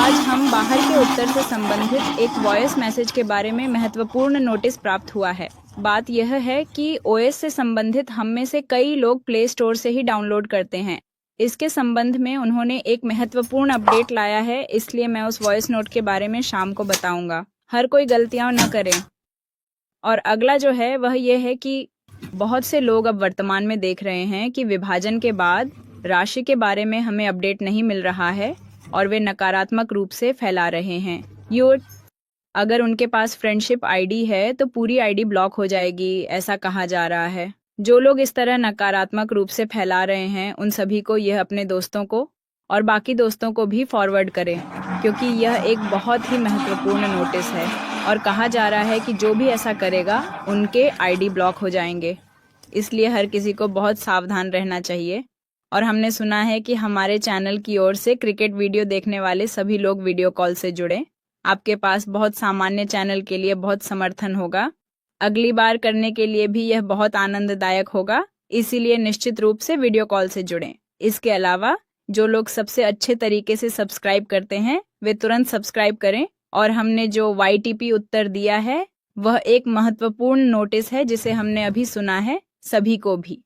आज हम बाहर के उत्तर से संबंधित एक वॉइस मैसेज के बारे में महत्वपूर्ण नोटिस प्राप्त हुआ है। बात यह है कि ओएस से संबंधित हम में से कई लोग प्ले स्टोर से ही डाउनलोड करते हैं। इसके संबंध में उन्होंने एक महत्वपूर्ण अपडेट लाया है, इसलिए मैं उस वॉइस नोट के बारे में शाम को बताऊंगा। हर कोई गलतियां न करें। और अगला जो है वह यह है कि बहुत से लोग अब वर्तमान में देख रहे हैं कि विभाजन के बाद राशि के बारे में हमें अपडेट नहीं मिल रहा है और वे नकारात्मक रूप से फैला रहे हैं। अगर उनके पास फ्रेंडशिप आईडी है तो पूरी आईडी ब्लॉक हो जाएगी, ऐसा कहा जा रहा है। जो लोग इस तरह नकारात्मक रूप से फैला रहे हैं उन सभी को यह अपने दोस्तों को और बाकी दोस्तों को भी फॉरवर्ड करें, क्योंकि यह एक बहुत ही महत्वपूर्ण नोटिस है और कहा जा रहा है कि जो भी ऐसा करेगा उनके आईडी ब्लॉक हो जाएंगे। इसलिए हर किसी को बहुत सावधान रहना चाहिए। और हमने सुना है कि हमारे चैनल की ओर से क्रिकेट वीडियो देखने वाले सभी लोग वीडियो कॉल से जुड़ें। आपके पास बहुत सामान्य चैनल के लिए बहुत समर्थन होगा। अगली बार करने के लिए भी यह बहुत आनंददायक होगा, इसीलिए निश्चित रूप से वीडियो कॉल से जुड़ें। इसके अलावा जो लोग सबसे अच्छे तरीके से सब्सक्राइब करते हैं वे तुरंत सब्सक्राइब करें। और हमने जो YTP उत्तर दिया है वह एक महत्वपूर्ण नोटिस है जिसे हमने अभी सुना है, सभी को भी।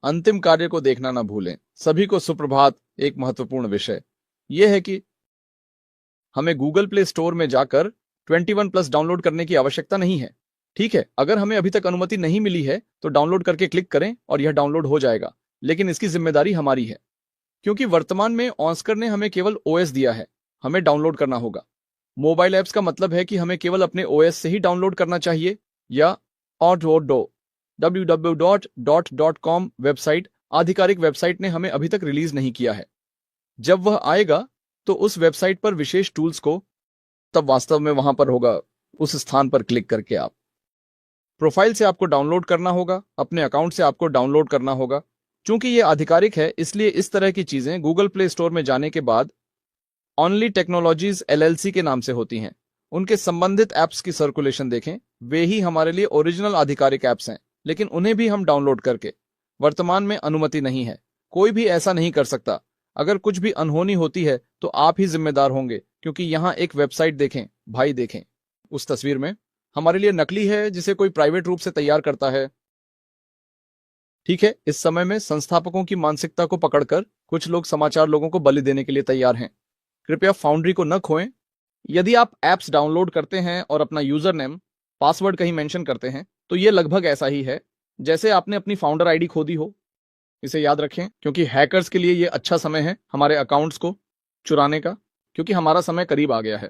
अंतिम कार्य को देखना न भूलें। सभी को सुप्रभात। एक महत्वपूर्ण विषय यह है कि हमें गूगल प्ले स्टोर में जाकर 21+ डाउनलोड करने की आवश्यकता नहीं है। ठीक है, अगर हमें अभी तक अनुमति नहीं मिली है तो डाउनलोड करके क्लिक करें और यह डाउनलोड हो जाएगा, लेकिन इसकी जिम्मेदारी हमारी है, क्योंकि वर्तमान में ऑस्कर ने हमें केवल OS दिया है। हमें डाउनलोड करना होगा। मोबाइल ऐप्स का मतलब है कि हमें केवल अपने OS से ही डाउनलोड करना चाहिए या www.com वेबसाइट, आधिकारिक वेबसाइट ने हमें अभी तक रिलीज नहीं किया है। जब वह आएगा तो उस वेबसाइट पर विशेष टूल्स को तब वास्तव में वहां पर होगा। उस स्थान पर क्लिक करके आप प्रोफाइल से आपको डाउनलोड करना होगा, अपने अकाउंट से आपको डाउनलोड करना होगा। चूंकि ये आधिकारिक है इसलिए इस तरह की चीजें गूगल प्ले स्टोर में जाने के बाद ओनली टेक्नोलॉजीज LLC के नाम से होती हैं। उनके संबंधित ऐप्स की सर्कुलेशन देखें, वे ही हमारे लिए ओरिजिनल आधिकारिक ऐप्स हैं, लेकिन उन्हें भी हम डाउनलोड करके वर्तमान में अनुमति नहीं है। कोई भी ऐसा नहीं कर सकता। अगर कुछ भी अनहोनी होती है तो आप ही जिम्मेदार होंगे, क्योंकि यहाँ एक वेबसाइट देखें भाई, देखें उस तस्वीर में हमारे लिए नकली है जिसे कोई प्राइवेट रूप से तैयार करता है। ठीक है, इस समय में संस्थापकों की मानसिकता को पकड़कर कुछ लोग समाचार लोगों को बलि देने के लिए तैयार हैं। कृपया फाउंड्री को न खोएं। यदि आप ऐप्स डाउनलोड करते हैं और अपना यूजर नेम पासवर्ड कहीं मेंशन करते हैं तो यह लगभग ऐसा ही है जैसे आपने अपनी फाउंडर आईडी खो दी हो। इसे याद रखें, क्योंकि हैकर्स के लिए यह अच्छा समय है हमारे अकाउंट्स को चुराने का, क्योंकि हमारा समय करीब आ गया है।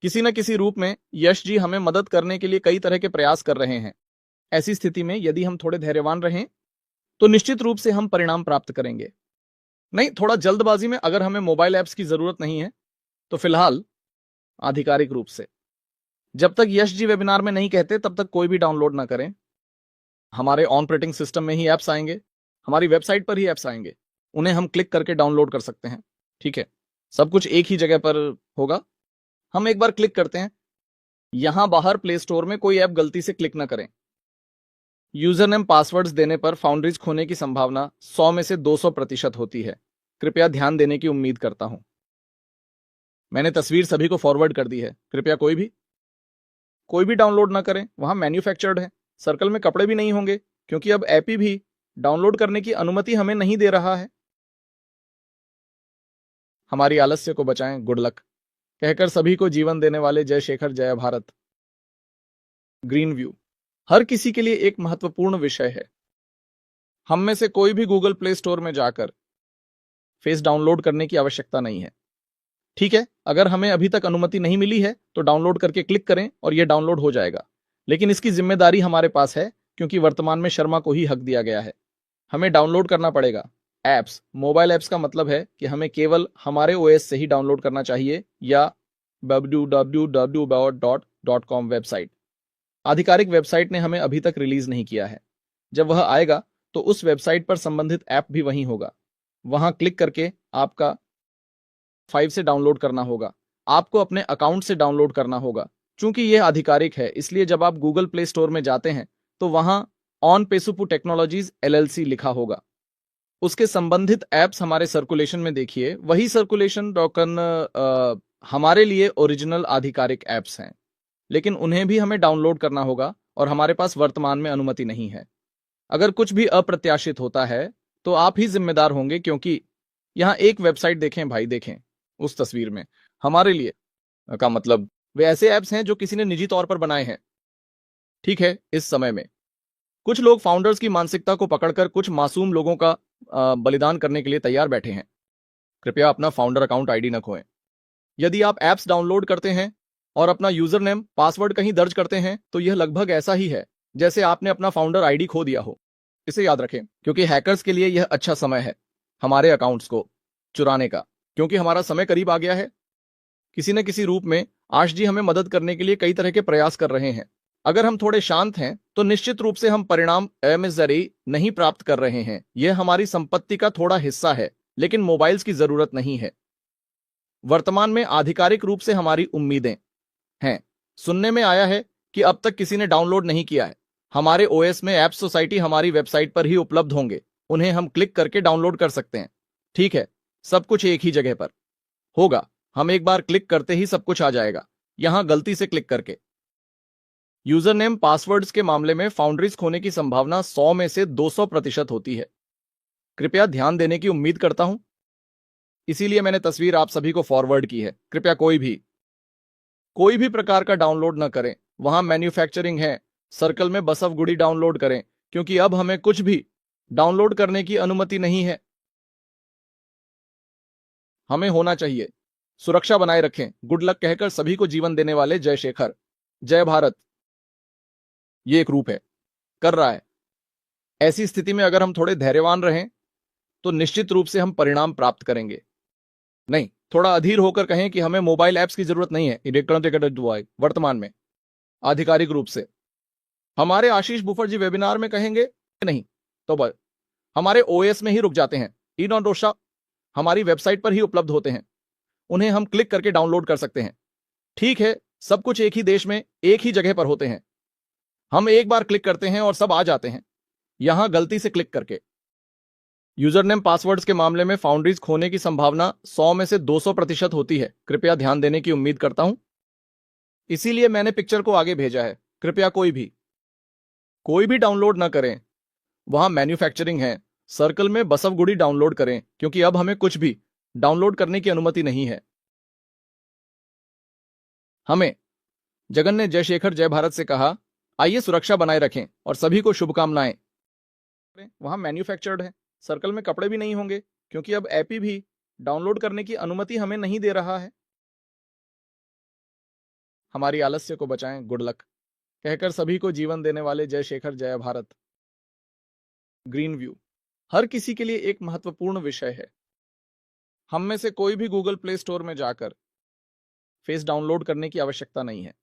किसी न किसी रूप में यश जी हमें मदद करने के लिए कई तरह के प्रयास कर रहे हैं। ऐसी स्थिति में यदि हम थोड़े धैर्यवान रहें तो निश्चित रूप से हम परिणाम प्राप्त करेंगे। नहीं, थोड़ा जल्दबाजी में अगर हमें मोबाइल ऐप्स की जरूरत नहीं है तो फिलहाल आधिकारिक रूप से जब तक यश जी वेबिनार में नहीं कहते तब तक कोई भी डाउनलोड ना करें। हमारे ऑपरेटिंग सिस्टम में ही ऐप्स आएंगे, हमारी वेबसाइट पर ही ऐप्स आएंगे, उन्हें हम क्लिक करके डाउनलोड कर सकते हैं। ठीक है, सब कुछ एक ही जगह पर होगा। हम एक बार क्लिक करते हैं। यहां बाहर प्ले स्टोर में कोई ऐप गलती से क्लिक ना करें। यूजर नेम पासवर्ड्स देने पर फाउंड्रीज खोने की संभावना 100 में से 200% होती है। कृपया ध्यान देने की उम्मीद करता हूं। मैंने तस्वीर सभी को फॉरवर्ड कर दी है। कृपया कोई भी डाउनलोड ना करें। वहां मैन्युफैक्चर्ड है। सर्कल में कपड़े भी नहीं होंगे, क्योंकि अब ऐप ही भी डाउनलोड करने की अनुमति हमें नहीं दे रहा है। हमारी आलस्य को बचाएं। गुड लक कहकर सभी को जीवन देने वाले जय शेखर, जय भारत। ग्रीन व्यू हर किसी के लिए एक महत्वपूर्ण विषय है। हम में से कोई भी गूगल प्ले स्टोर में जाकर फेस डाउनलोड करने की आवश्यकता नहीं है। ठीक है, अगर हमें अभी तक अनुमति नहीं मिली है तो डाउनलोड करके क्लिक करें और यह डाउनलोड हो जाएगा, लेकिन इसकी जिम्मेदारी हमारे पास है, क्योंकि वर्तमान में शर्मा को ही हक दिया गया है। हमें डाउनलोड करना पड़ेगा। ऐप्स, मोबाइल ऐप्स का मतलब है कि हमें केवल हमारे OS से ही डाउनलोड करना चाहिए या www.com वेबसाइट, आधिकारिक वेबसाइट ने हमें अभी तक रिलीज नहीं किया है। जब वह आएगा तो उस वेबसाइट पर संबंधित ऐप भी वहीं होगा। वहां क्लिक करके आपका 5 से डाउनलोड करना होगा। आपको अपने अकाउंट से डाउनलोड करना होगा। चूंकि यह आधिकारिक है इसलिए जब आप गूगल प्ले स्टोर में जाते हैं तो वहां ऑन पेसुपु टेक्नोलॉजीज LLC लिखा होगा। उसके संबंधित ऐप्स हमारे सर्कुलेशन में देखिए। वही सर्कुलेशन टोकन हमारे लिए ओरिजिनल आधिकारिक ऐप्स हैं, लेकिन उन्हें भी हमें डाउनलोड करना होगा और हमारे पास वर्तमान में अनुमति नहीं है। अगर कुछ भी अप्रत्याशित होता है तो आप ही जिम्मेदार होंगे, क्योंकि यहाँ एक वेबसाइट देखें भाई, देखें उस तस्वीर में हमारे लिए का मतलब वे ऐसे ऐप्स हैं जो किसी ने निजी तौर पर बनाए हैं। ठीक है, इस समय में कुछ लोग फाउंडर्स की मानसिकता को पकड़कर कुछ मासूम लोगों का बलिदान करने के लिए तैयार बैठे हैं। कृपया अपना फाउंडर अकाउंट आईडी न खोएं। यदि आप ऐप्स डाउनलोड करते हैं और अपना यूजर नेम पासवर्ड कहीं दर्ज करते हैं तो यह लगभग ऐसा ही है जैसे आपने अपना फाउंडर आईडी खो दिया हो। इसे याद रखें, क्योंकि हैकर्स के लिए यह अच्छा समय है हमारे अकाउंट्स को चुराने का, क्योंकि हमारा समय करीब आ गया है। किसी न किसी रूप में आश जी हमें मदद करने के लिए कई तरह के प्रयास कर रहे हैं। अगर हम थोड़े शांत हैं तो निश्चित रूप से हम परिणाम एमएसआरई नहीं प्राप्त कर रहे हैं। यह हमारी संपत्ति का थोड़ा हिस्सा है, लेकिन मोबाइल्स की जरूरत नहीं है। वर्तमान में आधिकारिक रूप से हमारी उम्मीदें हैं। सुनने में आया है कि अब तक किसी ने डाउनलोड नहीं किया है। हमारे ओएस में ऐप सोसाइटी हमारी वेबसाइट पर ही उपलब्ध होंगे। उन्हें हम क्लिक करके डाउनलोड कर सकते हैं। ठीक है, सब कुछ एक ही जगह पर होगा। हम एक बार क्लिक करते ही सब कुछ आ जाएगा। यहां गलती से क्लिक करके यूजर नेम पासवर्ड्स के मामले में फाउंड्रीज खोने की संभावना 100 में से 200% होती है। कृपया ध्यान देने की उम्मीद करता हूं, इसीलिए मैंने तस्वीर आप सभी को फॉरवर्ड की है। कृपया कोई भी प्रकार का डाउनलोड न करें। वहां मैन्युफैक्चरिंग है। सर्कल में बसवगुड़ी डाउनलोड करें, क्योंकि अब हमें कुछ भी डाउनलोड करने की अनुमति नहीं है। हमें होना चाहिए। सुरक्षा बनाए रखें। गुड लक कहकर सभी को जीवन देने वाले जय शेखर, जय भारत। ये एक रूप है, कर रहा है। ऐसी स्थिति में अगर हम थोड़े धैर्यवान रहें तो निश्चित रूप से हम परिणाम प्राप्त करेंगे। नहीं, थोड़ा अधीर होकर कहें कि हमें मोबाइल ऐप्स की जरूरत नहीं है। इलेक्ट्रॉनिक वर्तमान में आधिकारिक रूप से हमारे आशीष बुफर जी वेबिनार में कहेंगे नहीं, तो बस हमारे ओएस में ही रुक जाते हैं। इनॉन रोशा हमारी वेबसाइट पर ही उपलब्ध होते हैं। उन्हें हम क्लिक करके डाउनलोड कर सकते हैं। ठीक है, सब कुछ एक ही देश में एक ही जगह पर होते हैं। हम एक बार क्लिक करते हैं और सब आ जाते हैं। यहां गलती से क्लिक करके यूजर नेम पासवर्ड्स के मामले में फाउंड्रीज खोने की संभावना 100 में से 200% होती है। कृपया ध्यान देने की उम्मीद करता हूं, इसीलिए मैंने पिक्चर को आगे भेजा है। कृपया कोई भी डाउनलोड ना करें। वहां मैन्युफैक्चरिंग है। सर्कल में बसवगुड़ी डाउनलोड करें, क्योंकि अब हमें कुछ भी डाउनलोड करने की अनुमति नहीं है। हमें जगन ने जय शेखर जय भारत से कहा, आइए सुरक्षा बनाए रखें और सभी को शुभकामनाएं। वहां मैन्युफैक्चर्ड है। सर्कल में कपड़े भी नहीं होंगे, क्योंकि अब ऐप भी डाउनलोड करने की अनुमति हमें नहीं दे रहा है। हमारी आलस्य को बचाएं। गुड लक कहकर सभी को जीवन देने वाले जय शेखर जय भारत। ग्रीन व्यू हर किसी के लिए एक महत्वपूर्ण विषय है। हम में से कोई भी गूगल प्ले स्टोर में जाकर फेस डाउनलोड करने की आवश्यकता नहीं है।